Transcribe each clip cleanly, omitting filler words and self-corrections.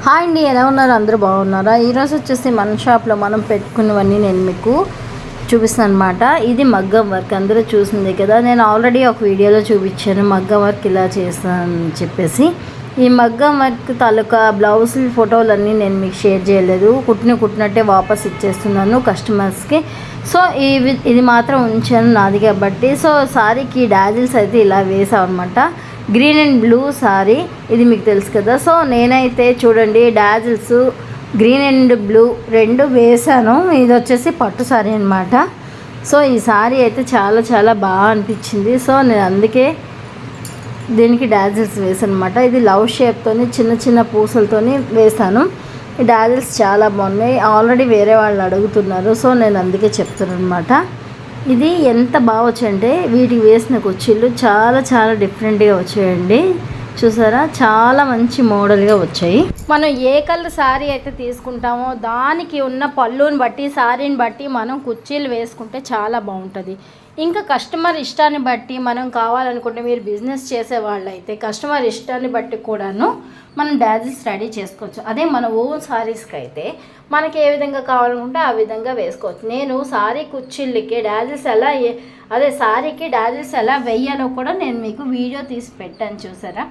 Hi అండి, ఎలా ఉన్నారు? అందరూ బాగున్నారా? ఈరోజు వచ్చేసి మన షాప్లో మనం పెట్టుకున్నవన్నీ నేను మీకు చూపిస్తాను అనమాట. ఇది మగ్గం వర్క్, అందరూ చూసిందే కదా. నేను ఆల్రెడీ ఒక వీడియోలో చూపించాను మగ్గం వర్క్ ఇలా చేస్తానని చెప్పేసి. ఈ మగ్గం వర్క్ తాలూకా బ్లౌజ్ ఫోటోలన్నీ నేను మీకు షేర్ చేయలేదు, కుట్టినట్టే వాపస్ ఇచ్చేస్తున్నాను కస్టమర్స్కి. సో ఇది మాత్రం ఉంచాను నాది కాబట్టి. సో సారీకి డాజిల్స్ అయితే ఇలా వేసాం అనమాట. గ్రీన్ అండ్ బ్లూ సారీ, ఇది మీకు తెలుసు కదా. సో నేనైతే చూడండి డాజిల్స్ గ్రీన్ అండ్ బ్లూ రెండు వేసాను. ఇది వచ్చేసి పట్టు సారీ అనమాట. సో ఈ సారీ అయితే చాలా చాలా బాగా అనిపించింది. సో నేను అందుకే దీనికి డాజిల్స్ వేసాను అనమాట. ఇది లవ్ షేప్తో చిన్న చిన్న పూసలతోని వేసాను. ఈ డాజిల్స్ చాలా బాగున్నాయి, ఆల్రెడీ వేరే వాళ్ళు అడుగుతున్నారు. సో నేను అందుకే చెప్తున్నాను అనమాట. ఇది ఎంత బాగా వచ్చాయంటే వీటికి వేసిన కుర్చీలు చాలా చాలా డిఫరెంట్గా వచ్చాయండి. చూసారా, చాలా మంచి మోడల్గా వచ్చాయి. మనం ఏ కలర్ శారీ అయితే తీసుకుంటామో దానికి ఉన్న పళ్ళుని బట్టి శారీని బట్టి మనం కుర్చీలు వేసుకుంటే చాలా బాగుంటుంది. ఇంకా కస్టమర్ ఇష్టాన్ని బట్టి మనం కావాలనుకుంటే, మీరు బిజినెస్ చేసే వాళ్ళు అయితే కస్టమర్ ఇష్టాన్ని బట్టి కూడాను మనం డాజిల్స్ రెడీ చేసుకోవచ్చు. అదే మన ఓన్ శారీస్కి అయితే మనకి ఏ విధంగా కావాలనుకుంటే ఆ విధంగా వేసుకోవచ్చు. నేను శారీ కుర్చీలకి డాజిల్స్ ఎలా శారీకి డాజిల్స్ ఎలా వేయాలో కూడా నేను మీకు వీడియో తీసి పెట్టాను, చూసారా.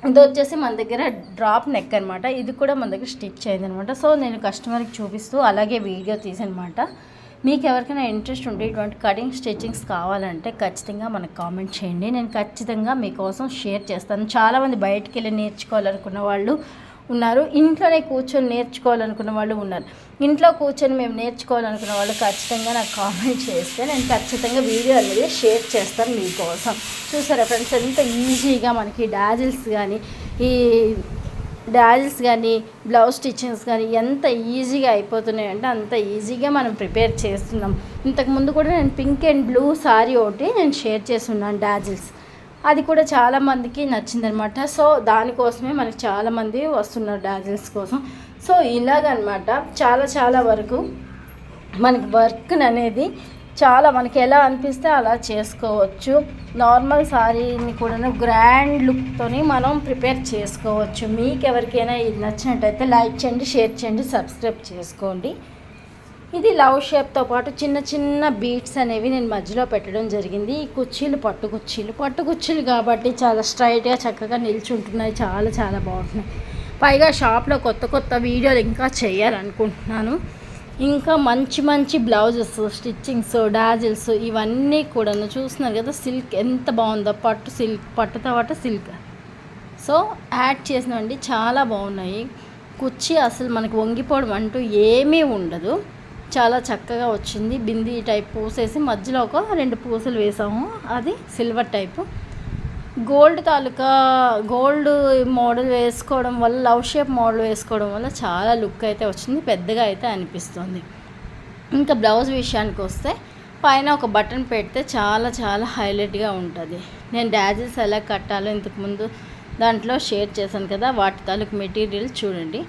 ఇది వచ్చేసి మన దగ్గర డ్రాప్ నెక్ అనమాట. ఇది కూడా మన దగ్గర స్టిచ్ అయింది అనమాట. సో నేను కస్టమర్కి చూపిస్తూ అలాగే వీడియో తీసానమాట. మీకు ఎవరికైనా ఇంట్రెస్ట్ ఉంటే ఇటువంటి కటింగ్ స్టిచ్చింగ్స్ కావాలంటే ఖచ్చితంగా మనకు కామెంట్ చేయండి, నేను ఖచ్చితంగా మీకోసం షేర్ చేస్తాను. చాలామంది బయటికి వెళ్ళి నేర్చుకోవాలనుకున్న వాళ్ళు ఉన్నారు, ఇంట్లోనే కూర్చొని నేర్చుకోవాలనుకున్న వాళ్ళు ఉన్నారు. ఇంట్లో కూర్చొని మేము నేర్చుకోవాలనుకున్న వాళ్ళు ఖచ్చితంగా నాకు కామెంట్ చేస్తే నేను ఖచ్చితంగా వీడియో అనేది షేర్ చేస్తాను మీకోసం. చూసారా ఫ్రెండ్స్, ఎంత ఈజీగా మనకి డాజిల్స్ కానీ బ్లౌజ్ స్టిచ్చింగ్స్ కానీ ఎంత ఈజీగా అయిపోతున్నాయి అంటే అంత ఈజీగా మనం ప్రిపేర్ చేస్తున్నాం. ఇంతకుముందు కూడా నేను పింక్ అండ్ బ్లూ సారీ ఒకటి నేను షేర్ చేస్తున్నాను డాజిల్స్, అది కూడా చాలామందికి నచ్చిందనమాట. సో దానికోసమే మనకి చాలామంది వస్తున్నారు డాజిల్స్ కోసం. సో ఇలాగనమాట చాలా చాలా వరకు మనకి వర్క్ అనేది చాలా మనకి ఎలా అనిపిస్తే అలా చేసుకోవచ్చు. నార్మల్ సారీని కూడా గ్రాండ్ లుక్తోని మనం ప్రిపేర్ చేసుకోవచ్చు. మీకు ఎవరికైనా ఇది నచ్చినట్టయితే లైక్ చేయండి, షేర్ చేయండి, సబ్స్క్రైబ్ చేసుకోండి. ఇది లవ్ షేప్తో పాటు చిన్న చిన్న బీట్స్ అనేవి నేను మధ్యలో పెట్టడం జరిగింది. ఈ కుర్చీలు పట్టు కుర్చీలు కాబట్టి చాలా స్ట్రైట్గా చక్కగా నిల్చుంటున్నాయి, చాలా చాలా బాగుంటున్నాయి. పైగా షాప్లో కొత్త వీడియోలు ఇంకా చేయాలనుకుంటున్నాను. ఇంకా మంచి బ్లౌజెస్ స్టిచ్చింగ్స్ డాజిల్స్ ఇవన్నీ కూడా చూస్తున్నారు కదా. సిల్క్ ఎంత బాగుందో, పట్టుతో పాటు సిల్క్ సో యాడ్ చేసినవండి, చాలా బాగున్నాయి. కుర్చీ అసలు మనకి వంగిపోవడం అంటూ ఏమీ ఉండదు, చాలా చక్కగా వచ్చింది. బిందీ టైప్ పూసేసి మధ్యలో ఒక 2 పూసలు వేసాము, అది సిల్వర్ టైపు. గోల్డ్ మోడల్ వేసుకోవడం వల్ల, లవ్ షేప్ మోడల్ వేసుకోవడం వల్ల చాలా లుక్ అయితే వచ్చింది, పెద్దగా అయితే అనిపిస్తుంది. ఇంకా బ్లౌజ్ విషయానికి వస్తే పైన ఒక బటన్ పెడితే చాలా చాలా హైలైట్గా ఉంటుంది. నేను డాజిల్స్ ఎలా కట్టాలో ఇంతకుముందు దాంట్లో షేర్ చేశాను కదా, వాటి తాలూకు మెటీరియల్ చూడండి.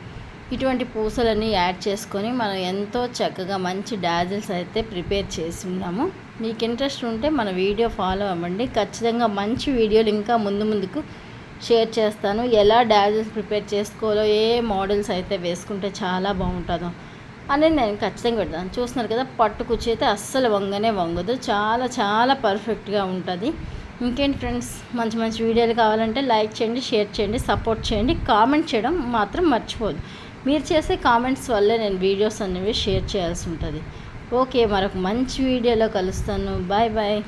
ఇటువంటి పూసలన్నీ యాడ్ చేసుకొని మనం ఎంతో చక్కగా మంచి డాజిల్స్ అయితే ప్రిపేర్ చేసి ఉన్నాము. మీకు ఇంట్రెస్ట్ ఉంటే మన వీడియో ఫాలో అవ్వండి, ఖచ్చితంగా మంచి వీడియోలు ఇంకా ముందుకు షేర్ చేస్తాను. ఎలా డాజిల్స్ ప్రిపేర్ చేసుకోవాలో, ఏ మోడల్స్ అయితే వేసుకుంటే చాలా బాగుంటుందో అని నేను ఖచ్చితంగా పెడతాను. చూస్తున్నారు కదా, పట్టు కుర్చీ అయితే అస్సలు వంగదు, చాలా చాలా పర్ఫెక్ట్గా ఉంటుంది. ఇంకేంటి ఫ్రెండ్స్, మంచి వీడియోలు కావాలంటే లైక్ చేయండి, షేర్ చేయండి, సపోర్ట్ చేయండి, కామెంట్ చేయడం మాత్రం మర్చిపోదు. మీరు చేసే కామెంట్స్ వల్లే నేను వీడియోస్ అనేవి షేర్ చేయాల్సి ఉంటుంది. ఓకే, మరొక మంచి వీడియోలో కలుస్తాను. Bye bye.